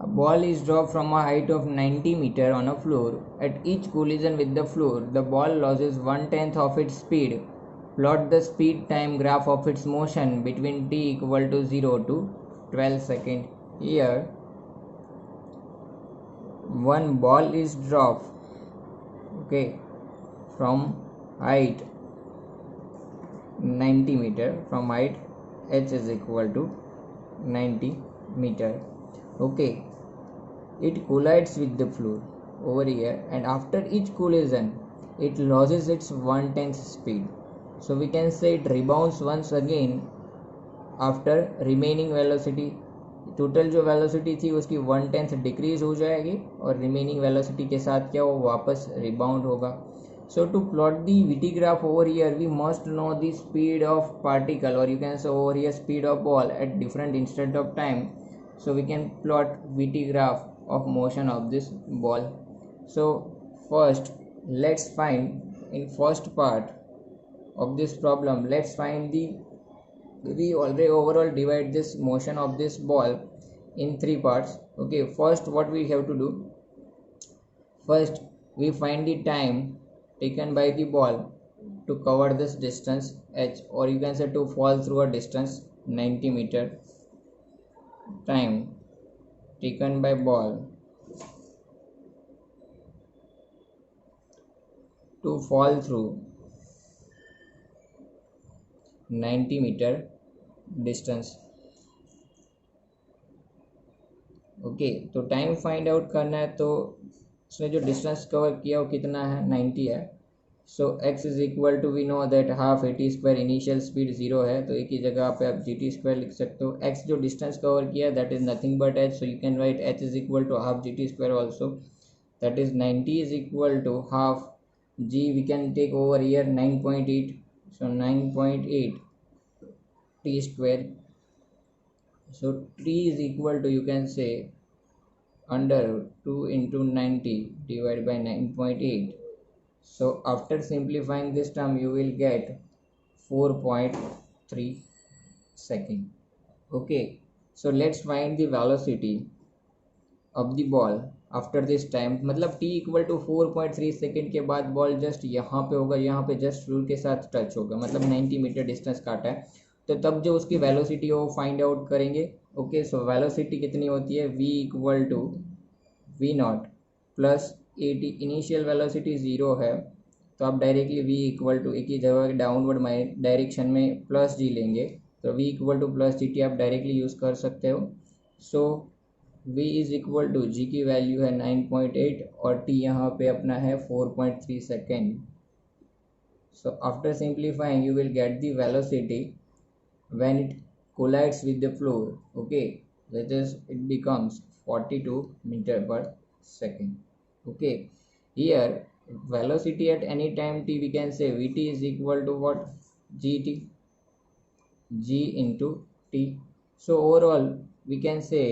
A ball is dropped from a height of 90 meter on a floor. At each collision with the floor, the ball loses 1/10 of its speed. Plot the speed time graph of its motion between t equal to 0 to 12 seconds. Here, one ball is dropped, okay, from height 90 meter, from height h is equal to 90 meter, okay. It collides with the floor over here, and after each collision it loses its 1/10 speed. So we can say it rebounds once again after remaining velocity. Total जो velocity थी उसकी 1/10 decrease हो जाएगी और remaining velocity के साथ क्या वो वापस रिबाउंड होगा. So to plot the VT graph over here, we must know the speed of particle, or you can say over here speed of ball at different instant of time. So we can plot VT graph of motion of this ball. So first let's find, in first part of this problem, let's find the, we already overall divide this motion of this ball in three parts, okay. First, what we have to do, first we find the time taken by the ball to cover this distance h, or you can say to fall through a distance 90 meter. Time taken by ball to fall through 90 meter distance, okay. तो time find out करना है, तो उसमें जो distance cover किया वो कितना है, 90 है. So x is equal to, we know that half a t square, initial speed 0 है तो एक ही जगह पे आप जी टी स्क्वायर लिख सकते हो. x जो डिस्टेंस कवर किया that is nothing but h, so you can write h is equal to half g t square also, that is 90 is equal to half g, we can take over here 9.8, so 9.8 t square. So t is equal to, you can say, under 2 into 90 divided by 9.8. So after simplifying this term you will get 4.3 second, okay. So let's find the velocity of the ball after this time. मतलब t equal to 4.3 second के बाद ball just यहाँ पे होगा, यहाँ पे just floor के साथ टच होगा, मतलब 90 मीटर डिस्टेंस काटा है, तो तब जो उसकी वेलोसिटी हो फाइंड आउट करेंगे, ओके. सो वेलोसिटी कितनी होती है, v equals to v naught plus a t. Initial velocity 0 है तो आप डायरेक्टली v इक्वल टू, एक ही जगह डाउनवर्ड डायरेक्शन में प्लस जी लेंगे, तो v equals to plus g t आप डायरेक्टली यूज़ कर सकते हो. So v is equal to, g की वैल्यू है 9.8 और t यहाँ पे अपना है 4.3 second. So after simplifying you will get the velocity when it collides with the floor, okay, that is it becomes 42 meter per second, okay. Here velocity at any time t, we can say vt is equal to what, gt, g into t. So overall we can say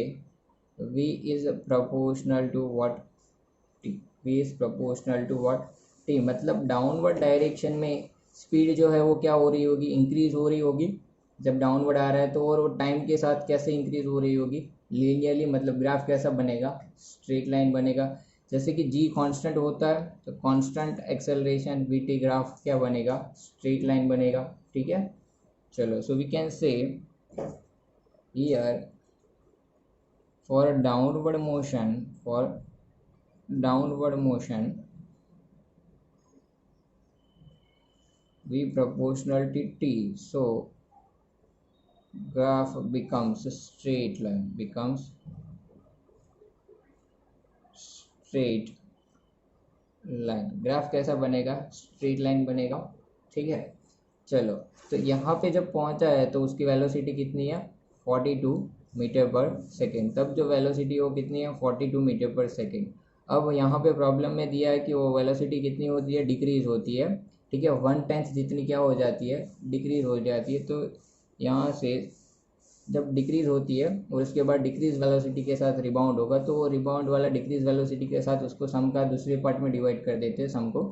v is proportional to what, t, v is proportional to what, t. मतलब downward direction में speed जो है वो क्या हो रही होगी, increase हो रही होगी जब डाउनवर्ड आ रहा है तो, और वो टाइम के साथ कैसे इंक्रीज हो रही होगी, लीनियरली. मतलब ग्राफ कैसा बनेगा, स्ट्रेट लाइन बनेगा. जैसे कि g कांस्टेंट होता है तो कांस्टेंट एक्सेलरेशन vt ग्राफ क्या बनेगा, स्ट्रेट लाइन बनेगा, ठीक है. चलो, so we can say here for downward motion v proportional to t, so graph becomes a straight line, graph कैसा बनेगा, स्ट्रेट लाइन बनेगा, ठीक है. चलो, तो यहाँ पे जब पहुँचा है तो उसकी वेलोसिटी कितनी है, 42 मीटर पर सेकेंड. तब जो वेलोसिटी हो कितनी है, 42 मीटर पर सेकेंड. अब यहाँ पे प्रॉब्लम में दिया है कि वो वेलोसिटी कितनी होती है, डिक्रीज होती है, ठीक है. 1/10 जितनी क्या हो जाती है, डिक्रीज हो जाती है. तो यहाँ से जब डिक्रीज होती है और उसके बाद डिक्रीज वेलोसिटी के साथ रिबाउंड होगा, तो वो रिबाउंड वाला डिक्रीज वेलोसिटी के साथ उसको सम का दूसरे पार्ट में डिवाइड कर देते हैं सम को.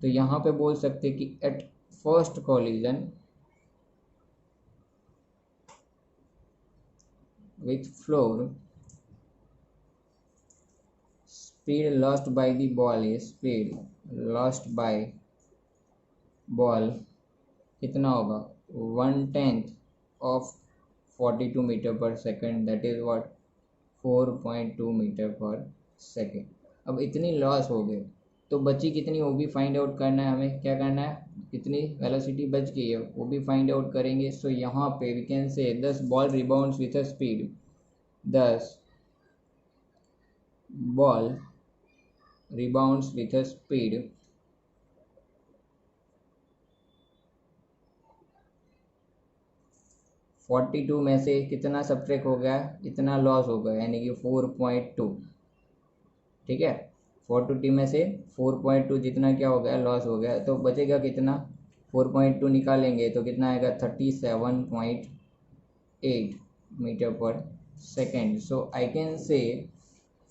तो यहाँ पे बोल सकते हैं कि at first collision with floor speed lost by the ball is speed lost by ball कितना होगा 1/10 of 42 metre per second, that is what 4.2 metre per second. अब इतनी लॉस हो गई तो बची कितनी वो भी फाइंड आउट करना है हमें। क्या करना है, कितनी वेलोसिटी बच गई है वो भी फाइंड आउट करेंगे। सो यहाँ पे we can say 10 ball rebounds with a speed 10 ball rebounds with a speed 42 में से कितना सब्ट्रैक्ट हो गया, इतना लॉस हो गया यानी कि 4.2। ठीक है, 420 में से 4.2 जितना क्या हो गया लॉस हो गया, तो बचेगा कितना 4.2 निकालेंगे तो कितना आएगा 37.8 metre per second. So I can say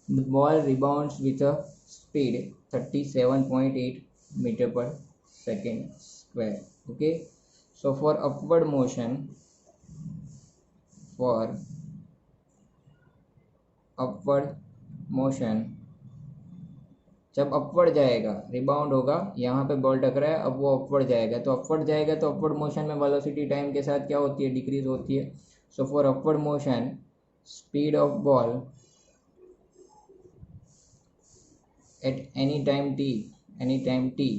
the ball rebounds with a speed 37.8 metre per second square. Okay, so for upward motion जब अपवर्ड जाएगा रिबाउंड होगा, यहाँ पे बॉल टकरा है, अब वो अपवर्ड जाएगा, तो अपवर्ड जाएगा तो अपवर्ड मोशन में वेलोसिटी टाइम के साथ क्या होती है, डिक्रीज होती है। सो for upward motion speed of ball eight any time T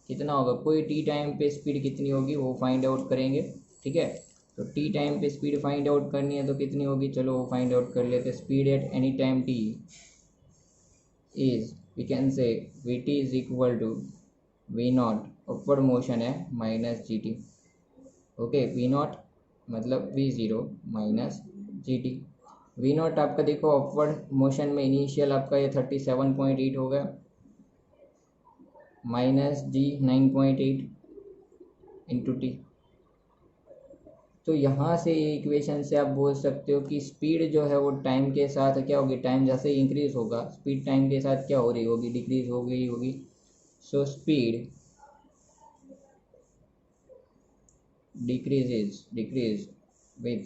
कितना होगा, कोई टी टाइम पे स्पीड कितनी होगी वो फाइंड आउट करेंगे। ठीक है, तो टी टाइम पे स्पीड फाइंड आउट करनी है तो कितनी होगी, चलो वो फाइंड आउट कर लेते। Speed at any time t is we can say Vt is equal to V0, upward motion है माइनस Gt। ओके, V0 मतलब V0 माइनस Gt। V0 आपका देखो अपवर्ड मोशन में इनिशियल आपका ये 37.8 हो गया माइनस G 9.8 इंटू टी। तो यहाँ से ये इक्वेशन से आप बोल सकते हो कि स्पीड जो है वो टाइम के साथ क्या होगी, टाइम जैसे ही इंक्रीज होगा स्पीड टाइम के साथ क्या हो रही होगी, डिक्रीज हो गई होगी। So speed decrease with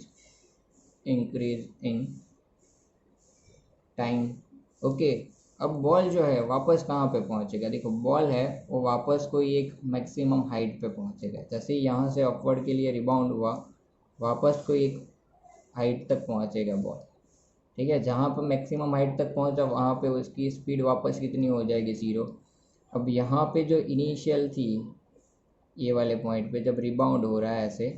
increase in time. Okay, अब बॉल जो है वापस कहाँ पे पहुँचेगा, देखो बॉल है वो वापस कोई एक मैक्सिमम हाइट पे पहुँचेगा। जैसे ही यहाँ से अपवर्ड के लिए रिबाउंड हुआ वापस कोई एक हाइट तक पहुँचेगा बॉल। ठीक है, जहाँ पर मैक्सिमम हाइट तक पहुँचा वहाँ पे उसकी स्पीड वापस कितनी हो जाएगी 0। अब यहाँ पे जो इनिशियल थी ये वाले पॉइंट पे जब रिबाउंड हो रहा है ऐसे,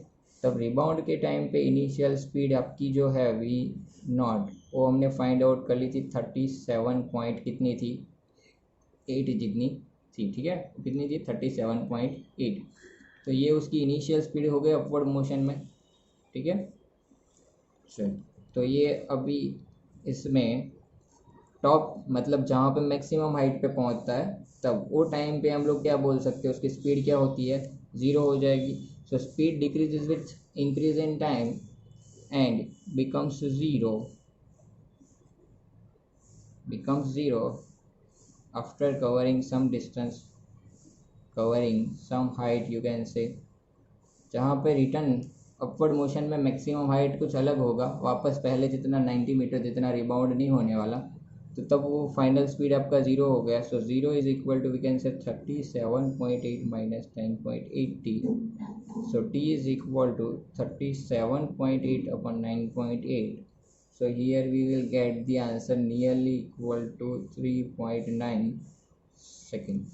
तब रिबाउंड के टाइम पे इनिशियल स्पीड आपकी जो है V0 वो हमने फाइंड आउट कर ली थी 37 पॉइंट कितनी थी 8 जितनी थी। ठीक है, कितनी थी 37.8। तो ये उसकी इनिशियल स्पीड हो गई अपवर्ड मोशन में। ठीक है, चल तो ये अभी इसमें टॉप मतलब जहाँ पे मैक्सिमम हाइट पे पहुँचता है तब वो टाइम पे हम लोग क्या बोल सकते हैं, उसकी स्पीड क्या होती है 0 हो जाएगी। So speed decreases with increase in time and becomes zero after covering some distance, covering some height you can say। जहाँ पे रिटर्न अपवर्ड मोशन में मैक्सिमम हाइट कुछ अलग होगा, वापस पहले जितना 90 मीटर जितना रिबाउंड नहीं होने वाला, तो तब वो फाइनल स्पीड आपका 0 हो गया। So 0 is equal to we can say 37.8 minus 10.8 t. So t is equal to 37.8 upon 9.8। So here we will get the answer nearly equal to 3.9 second.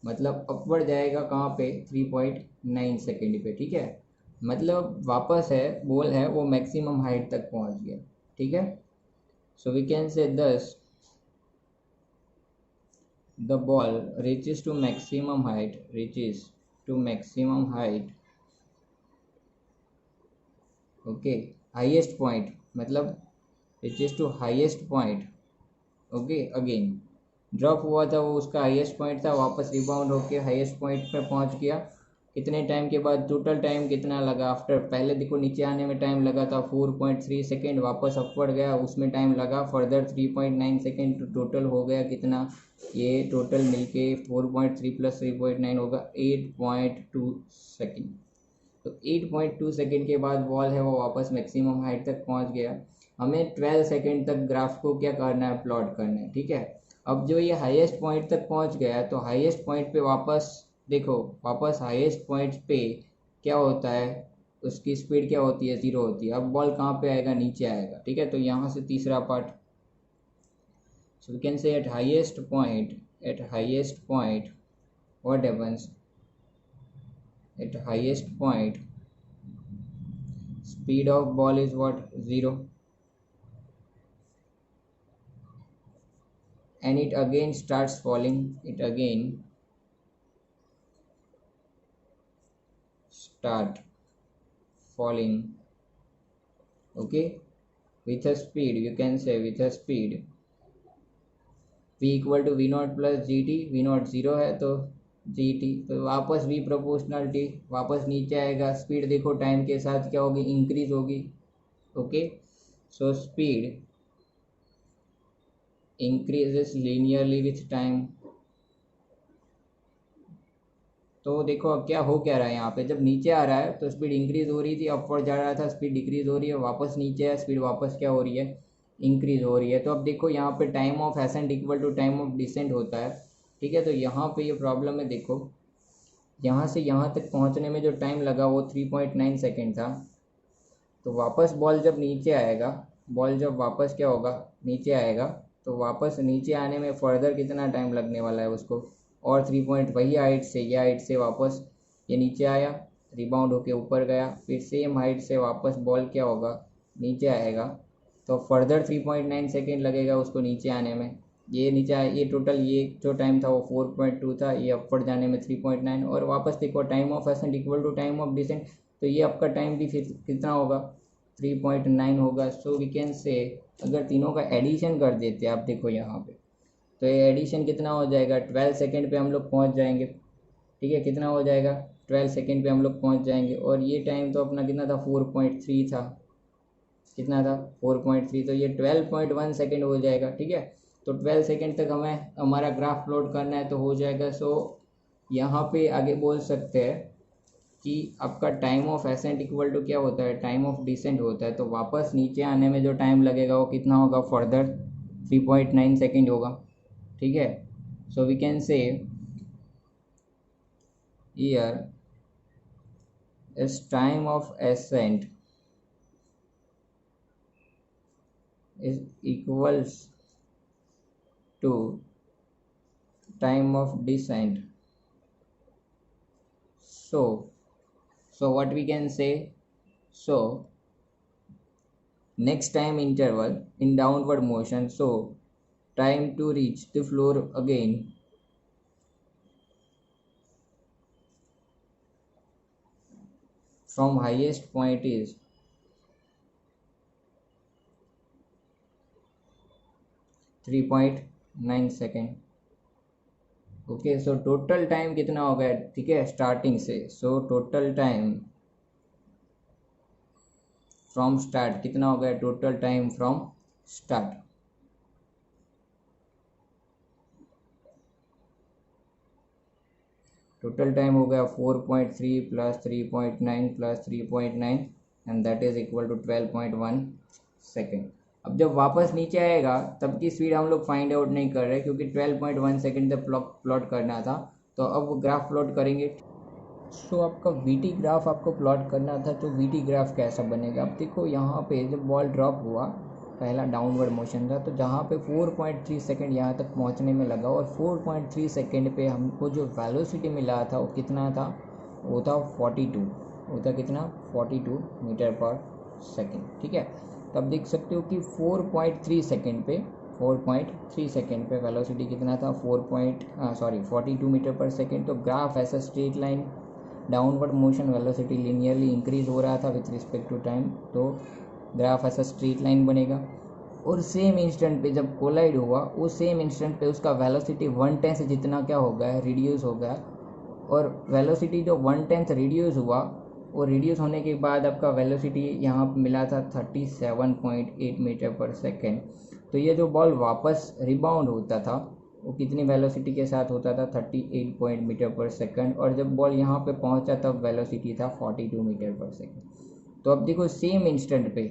मतलब अपवर्ड जाएगा कहाँ पे 3.9 सेकेंड पे। ठीक है, मतलब वापस है बॉल है वो मैक्सिमम हाइट तक पहुँच गया। ठीक है, सो वी कैन से दस the ball reaches to maximum height okay highest point मतलब reaches to highest point okay again drop हुआ था वो उसका हाईएस्ट पॉइंट था, वापस रिबाउंड होके हाईएस्ट पॉइंट पे पहुंच गया। कितने टाइम के बाद, टोटल टाइम कितना लगा आफ्टर, पहले देखो नीचे आने में टाइम लगा था 4.3 सेकेंड, वापस अपवर्ड गया उसमें टाइम लगा फर्दर 3.9 सेकेंड। तो टोटल हो गया कितना, ये टोटल मिलके 4.3 प्लस 3.9 होगा 8.2 सेकेंड। तो 8.2 सेकेंड के बाद बॉल है वो वापस मैक्सिमम हाइट तक पहुंच गया। हमें 12 सेकेंड तक ग्राफ को क्या करना है, प्लॉट करना है। ठीक है, अब जो ये हाईएस्ट पॉइंट तक पहुंच गया तो हाईएस्ट पॉइंट पे वापस देखो, वापस हाईएस्ट पॉइंट पे क्या होता है, उसकी स्पीड क्या होती है, 0 होती है। अब बॉल कहाँ पे आएगा, नीचे आएगा, ठीक है। तो यहाँ से तीसरा part, so we can say at highest point what happens at highest point, speed of ball is what, 0, and it again starts falling, it again start falling, okay, with a speed, you can say with a speed v equal to v naught plus gt, v naught 0 है तो gt, तो वापस v proportional t, वापस नीचे आएगा। Speed देखो time के साथ क्या होगी, इंक्रीज होगी, okay. So speed increases linearly with time। तो देखो अब क्या हो क्या रहा है यहाँ पे, जब नीचे आ रहा है तो स्पीड इंक्रीज हो रही थी, अपवर्ड जा रहा था, स्पीड डिक्रीज हो रही है, वापस नीचे है, स्पीड वापस क्या हो रही है, इंक्रीज हो रही है। तो अब देखो यहाँ पे time of ascent equal to time of descent होता है, ठीक है। तो यहाँ पे ये प्रॉब्लम है, देखो यहाँ से यहाँ तक पहुँचने में जो टाइम लगा वो 3.9 सेकेंड था। तो वापस बॉल जब नीचे आएगा, बॉल जब वापस क्या होगा, नीचे आएगा, तो वापस नीचे आने में फर्दर कितना टाइम लगने वाला है उसको, और 3 पॉइंट वही हाइट से, ये हाइट से वापस ये नीचे आया, रिबाउंड होके ऊपर गया, फिर सेम हाइट से वापस बॉल क्या होगा, नीचे आएगा, तो फर्दर 3.9 सेकेंड लगेगा उसको नीचे आने में। ये नीचे आया, ये टोटल ये जो टाइम था वो 4.2 था, ये अपवर्ड जाने में 3.9, और वापस देखो time of ascent equal to time of descent, तो ये आपका टाइम भी फिर कितना होगा, 3.9 होगा। सो वी कैन से अगर तीनों का एडिशन कर देते हैं आप देखो यहाँ पे, तो ये एडिशन कितना हो जाएगा, 12 सेकेंड पे हम लोग पहुँच जाएंगे, ठीक है। कितना हो जाएगा, 12 सेकेंड पे हम लोग पहुँच जाएंगे। और ये टाइम तो अपना कितना था, 4.3 था, कितना था 4.3, तो ये 12.1 सेकेंड हो जाएगा, ठीक है। तो 12 सेकेंड तक हमें हमारा ग्राफ प्लॉट करना है तो हो जाएगा। सो यहाँ पे आगे बोल सकते हैं कि आपका time of ascent equal to क्या होता है, टाइम ऑफ डिसेंट होता है। तो वापस नीचे आने में जो टाइम लगेगा वो कितना होगा, फर्दर 3.9 सेकेंड होगा, ठीक है। So we can say here इस time of ascent is equals to time of descent. So what we can say, so next time interval in downward motion, so time to reach the floor again from highest point is 3.9 second, okay. So total time कितना हो गया, ठीक है, starting से। So total time from start कितना हो गया, total time from start, total time हो गया 4.3 plus 3.9 plus 3.9 and that is equal to 12.1 second. अब जब वापस नीचे आएगा तब की स्पीड हम लोग फाइंड आउट नहीं कर रहे क्योंकि 12.1 सेकेंड तक प्लॉट करना था। तो अब वो ग्राफ प्लॉट करेंगे। सो आपका वीटी ग्राफ आपको प्लॉट करना था, तो वीटी ग्राफ कैसा बनेगा, अब देखो यहाँ पे जब बॉल ड्रॉप हुआ, पहला डाउनवर्ड मोशन था, तो जहाँ पे 4.3 सेकेंड यहाँ तक पहुँचने में लगा, और 4.3 सेकेंड पे हमको जो वेलोसिटी मिला था वो कितना था, वो था 42, वो था कितना, 42 मीटर पर सेकेंड, ठीक है। तब देख सकते हो कि 4.3 सेकेंड पे 4.3 सेकेंड पे वेलोसिटी कितना था, 42 मीटर पर सेकेंड। तो ग्राफ ऐसा straight line downward motion velocity linearly increase हो रहा था विथ रिस्पेक्ट टू टाइम, तो ग्राफ ऐसा स्ट्रेट लाइन बनेगा। और सेम इंस्टेंट पे जब कोलाइड हुआ, उस सेम इंस्टेंट पे उसका वेलोसिटी 1/10 से जितना क्या हो गया, रिड्यूस हो गया। और वेलोसिटी जो 1/10 रिड्यूस हुआ, और रिड्यूस होने के बाद आपका वेलोसिटी यहाँ पर मिला था 37.8 मीटर पर सेकेंड। तो ये जो बॉल वापस रिबाउंड होता था वो कितनी वेलोसिटी के साथ होता था, 38 मीटर पर सेकंड। और जब बॉल यहाँ पे पहुँचा तब वेलोसिटी था 42 मीटर पर सेकंड। तो अब देखो सेम इंस्टेंट पे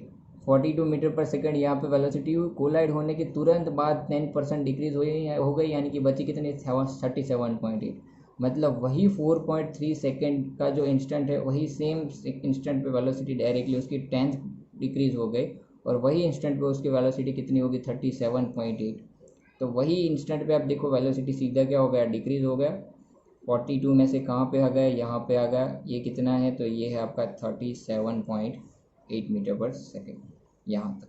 42 मीटर पर सेकंड यहाँ पे वेलोसिटी हुई, कोलाइड होने के तुरंत बाद 10% डिक्रीज हो गई, यानी कि बची कितनी 37.8। मतलब वही 4.3 सेकेंड का जो इंस्टेंट है वही सेम इंस्टेंट पे वेलोसिटी डायरेक्टली उसकी 10 डिक्रीज हो गई, और वही इंस्टेंट पे उसकी वेलोसिटी कितनी होगी 37.8। तो वही इंस्टेंट पे आप देखो वेलोसिटी सीधा क्या हो गया, डिक्रीज हो गया। 42 में से कहाँ पे आ गया, यहाँ पे आ गया। ये कितना है, तो ये है आपका 37.8 मीटर पर सेकेंड यहाँ तक।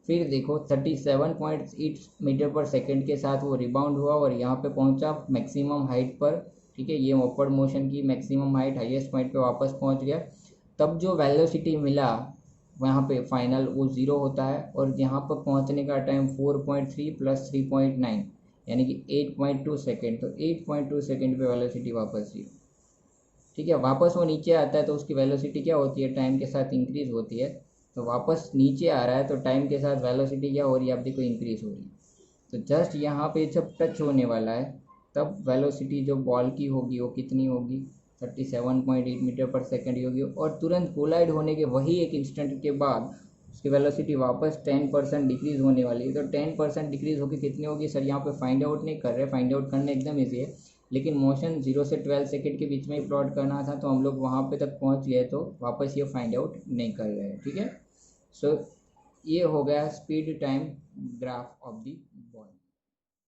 फिर देखो 37.8 मीटर पर सेकेंड के साथ वो रिबाउंड हुआ और यहाँ पे पहुँचा मैक्सिमम हाइट पर। ठीक है, ये अपवर्ड मोशन की मैक्सिमम हाइट हाईएस्ट पॉइंट पे वापस पहुँच गया। तब जो वेलोसिटी मिला वहाँ पे फाइनल वो 0 होता है, और यहाँ पर पहुँचने का टाइम 4.3 प्लस 3.9 यानी कि 8.2 सेकेंड। तो 8.2 सेकेंड पे वेलोसिटी वापस 0। ठीक है, वापस वो नीचे आता है तो उसकी वेलोसिटी क्या होती है, टाइम के साथ इंक्रीज होती है। तो वापस नीचे आ रहा है तो टाइम के साथ वेलोसिटी क्या हो रही है, आप देखो इंक्रीज हो रही है। तो जस्ट यहाँ पे जब टच होने वाला है तब वेलोसिटी जो बॉल की होगी वो कितनी होगी, 37.8 मीटर पर सेकेंड ही होगी। और तुरंत कोलाइड होने के वही एक इंस्टेंट के बाद उसकी वेलोसिटी वापस 10% डिक्रीज होने वाली है। तो 10% डिक्रीज होकर कितनी होगी सर, यहाँ पे फाइंड आउट नहीं कर रहे, फाइंड आउट करना एकदम ईजी है, लेकिन मोशन 0 से 12 सेकेंड के बीच में ही प्लॉट करना था, तो हम लोग वहाँ पे तक पहुँच गए तो वापस ये फाइंड आउट नहीं कर रहे हैं। ठीक है, सो ये हो गया speed time graph of the